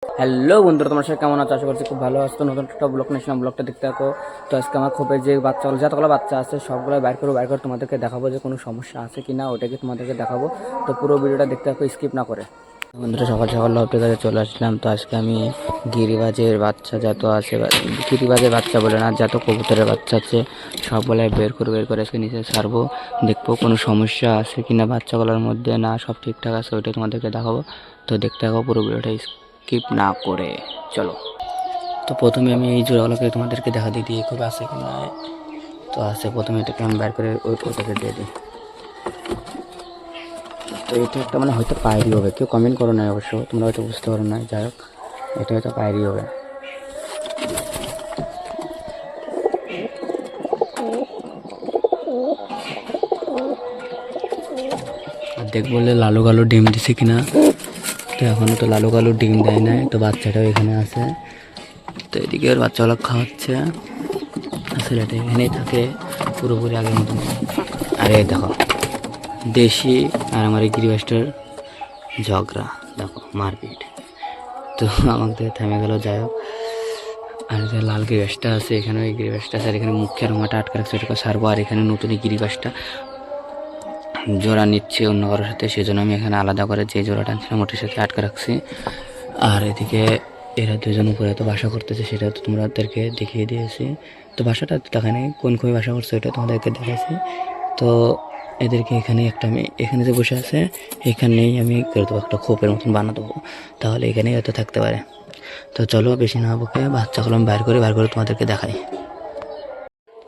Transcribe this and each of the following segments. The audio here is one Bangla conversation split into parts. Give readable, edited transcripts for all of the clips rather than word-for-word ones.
হ্যালো বন্ধুরা, তোমার সাথে কেমন আছো? আশা করছি খুব ভালো আছো। তো নতুন একটা ব্লগ নিয়েছিলাম, ব্লগটা দেখতে থাকো। তো আজকে আমার খোপের যে বাচ্চাগুলো, যতগুলো বাচ্চা আছে সবগুলো বাইর করে তোমাদেরকে দেখাবো যে কোনো সমস্যা আছে কি না, ওটাকে তোমাদেরকে দেখাবো। তো পুরো ভিডিওটা দেখতে থাকো, স্কিপ না করে। বন্ধুরা, সকাল সকাল লপটের কাছে চলে আসলাম। তো আজকে আমি গিরিবাজের বাচ্চা যত আছে, গিরিবাজের বাচ্চা বলে না, যত কবুতরের বাচ্চা আছে সবগুলাই বের করে আজকে নিচে ছাড়বো। দেখবো কোনো সমস্যা আছে কি না বাচ্চাগুলোর মধ্যে, না সব ঠিকঠাক আছে, ওইটা তোমাদেরকে দেখাবো। তো দেখতে থাকো পুরো ভিডিওটা স্কিপ না করে, চলো। তো প্রথমে আমি এই জোড়াগুলোকে তোমাদেরকে দেখা দিই খুব আছে কি না। তো আছে, প্রথমে এটাকে আমি বের করে ওটাকে দিয়ে দিই। তো এটা একটা মানে হয়তো পায়রি হবে, কেউ কমেন্ট করো না অবশ্য, তোমরা হয়তো বুঝতে পারো না। যাই হোক, এটা হয়তো পায়রি হবে। আর দেখ বললে লালু কালো ডিম দিছে কিনা। তো এখনও তো লালু কালো ডিম দেয় নাই। তো বাচ্চাটাও এখানে আছে। তো এদিকে ওর বাচ্চাগুলো খাওয়াচ্ছে, ছেলেটা এখানেই থাকে পুরোপুরি আগের মতন। আরে দেখো, দেশি আর আমার এই গিরিবাসটার ঝগড়া, দেখো মারপিট। তো আমাকে থেমে গেল। যাই হোক, আর যে লাল গিরিবাসটা আছে এখানে, ওই গিরিবাসটা আছে, আর এখানে মুখের রুমাটা আটকা রাখছে, ওটাকে সারবো। আর এখানে নতুন এই গিরিবাসটা জোড়া নিচ্ছে অন্য কারোর সাথে, সেজন্য আমি এখানে আলাদা করে যে জোড়াটা আনছিলাম ওটার সাথে আটকা রাখছি। আর এদিকে এরা দুজন উপরে তো বাসা করতেছে, সেটা তো তোমাদেরকে দেখিয়ে দিয়েছি। তো বাসাটা দেখানে কোন কোন বাসা করছে ওটা তোমাদেরকে দেখাইছি। তো এদেরকে এখানে একটা, আমি এখানে যে বসে আছে এখানেই আমি করে দেবো, একটা খোপের মতন বানা দেবো, তাহলে এখানেই হয়তো থাকতে পারে। তো চলো বেশি না বকে বাচ্চাগুলো আমি বার করে তোমাদেরকে দেখাই।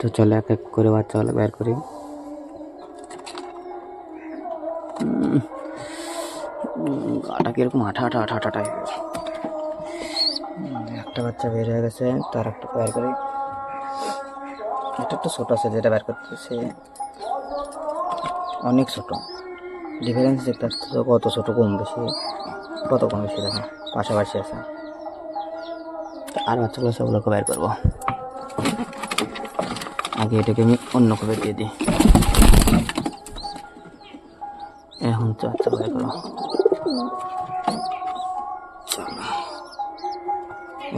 তো চলো এক এক করে বাচ্চাগুলো বের করি। গাটা কিরকম আঠা আঠা আঠা আঠা টাইপের। একটা বাচ্চা বের হয়ে গেছে, তার একটা বের করি। এটা একটু ছোট আছে, যেটা বের করতেছে অনেক ছোট। ডিফারেন্স দেখতে পাচ্ছি তো, কত ছোট কম বেশি, কত কম বেশি দেখো পাশাপাশি আছে। আর বাচ্চাগুলো সবগুলোকে বের করবো। আগে এটাকে আমি অন্য করে দিয়ে দিই। এখন তো বাচ্চা বের করো,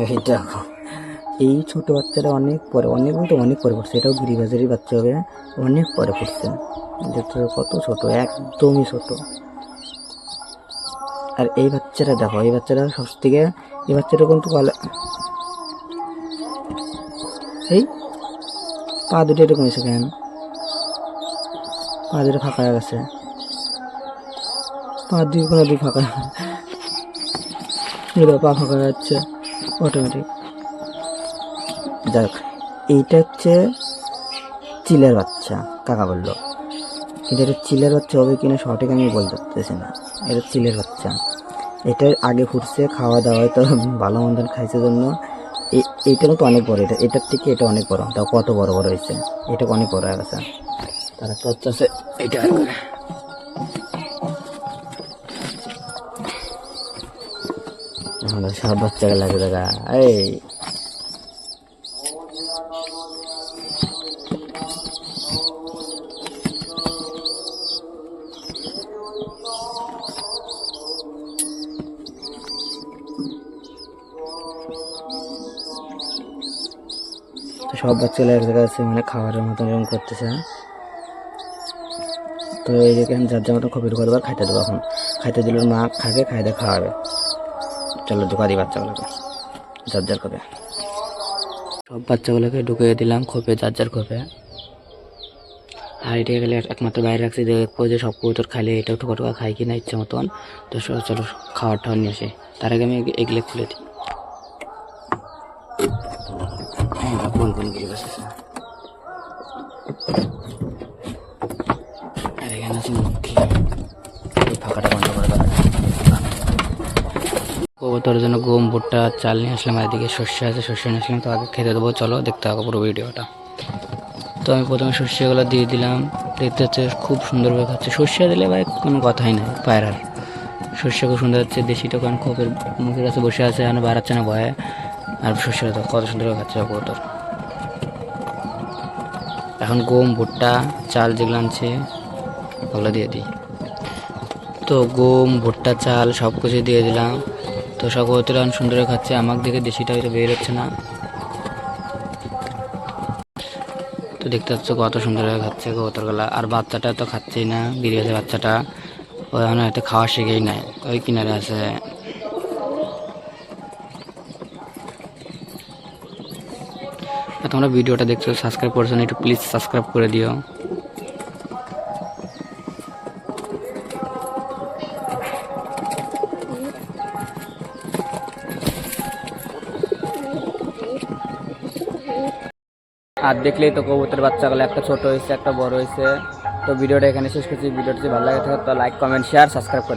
এই দেখো এই ছোট বাচ্চাটা অনেক পরে, অনেক বলতে অনেক পরে পড়ছে। এটাও গিরিবাজারের বাচ্চা হবে, অনেক পরে পড়ছে। দেখতে কত ছোট, একদমই ছোট। আর এই বাচ্চাটা দেখো, এই বাচ্চাটা সব থেকে, এই বাচ্চাটা কিন্তু ভালো। এই পা দুটো এরকম এসে কেন, পা দুটো ফাঁকা হয়ে গেছে, পা দুই কোনো দুই ফাঁকা, পা ফাঁকা হয়ে যাচ্ছে অটোমেটিক। যাই হোক, এইটা হচ্ছে চিলের বাচ্চা কাকা বললো, কিন্তু এটা চিলের বাচ্চা হবে কিনা সঠিক আমি বলতে পারতেছি না। এটা চিলের বাচ্চা, এটার আগে ফুটছে, খাওয়া দাওয়ায় তো ভালো মন্দন খাইছে জন্য এইটা কিন্তু অনেক বড়। এটার থেকে এটা অনেক বড়, তাও কত বড় বড় হয়েছে, এটা অনেক বড় হয়ে গেছে। তার একটা বাচ্চা আছে, এটা সব বাচ্চাকে লাগে দেখা। এই সব বাচ্চাগুলো এক জায়গায় আছে, মানে খাবারের মতন এরকম করতেছে। তো এই যে যার যার মতো খবির করে দেবার খাইতে দেবো। এখন খাইতে দিলে মা খাবে, খাইতে খাওয়াবে। চলো ঢুকা দিই বাচ্চাগুলোকে যার যার খোপে। সব বাচ্চাগুলোকে ঢুকিয়ে দিলাম খোপে, যার যার খোপে। আর এটা গেলে একমাত্র বাইরে রাখছি, দেখবো যে সব কবুতর খাইলে এটাও ঠোকা ঠোকা খাই কিনা ইচ্ছে মতন। তো চলো খাওয়ার টাওয়ার নিয়ে আসে, তার আগে আমি এগুলো খুলে দিই। কোন কোন গিয়ে বসেছে, আর এখানে আছে মুখী, ফাঁকাটা বন্ধ করে দেওয়া। কবুতরের জন্য গম ভুট্টা চাল নিয়ে আসলাম, আর এদিকে শস্য আছে, শস্য নিয়ে আসলাম। তো আগে খেতে দেবো, চলো দেখতে হবে পুরো ভিডিওটা। তো আমি প্রথমে শস্যগুলো দিয়ে দিলাম, দেখতে হচ্ছে খুব সুন্দরভাবে খাচ্ছে। শস্য দিলে ভাই কোনো কথাই নাই, পায়রার শস্য খুব সুন্দর হচ্ছে। দেশিটা কারণ খোপের মুখের কাছে বসে আছে, এখন বাড়াচ্ছে না ভয়ে। আর শস্যটা তো কত সুন্দরভাবে খাচ্ছে কবুতর। এখন গম ভুট্টা চাল যেগুলো আনছে ওগুলো দিয়ে দিই। তো গম ভুট্টা চাল সব কিছু দিয়ে দিলাম। তো সব কবুতর এখন সুন্দর খাচ্ছে, আমাকে দেখে দেশিটা হয়তো বের হচ্ছে না। তো দেখতে পাচ্ছ কত সুন্দর খাচ্ছে কবুতরগুলা। আর বাচ্চাটা তো খাচ্ছেই না, বেরিয়ে গেছে বাচ্চাটা, ও এখন হয়তো খাওয়া শিখেই নাই, ওই কিনারে আছে। তোমরা ভিডিওটা দেখছো, সাবস্ক্রাইব করছো না, একটু প্লিজ সাবস্ক্রাইব করে দিও। আর দেখলেই তো কবুতর বাচ্চাগুলো একটা ছোট হয়েছে, একটা বড় হয়েছে। তো ভিডিওটা এখানে শেষ করছি। ভিডিওটি ভালো লাগে থাকে তো লাইক, কমেন্ট, শেয়ার, সাবস্ক্রাইব করে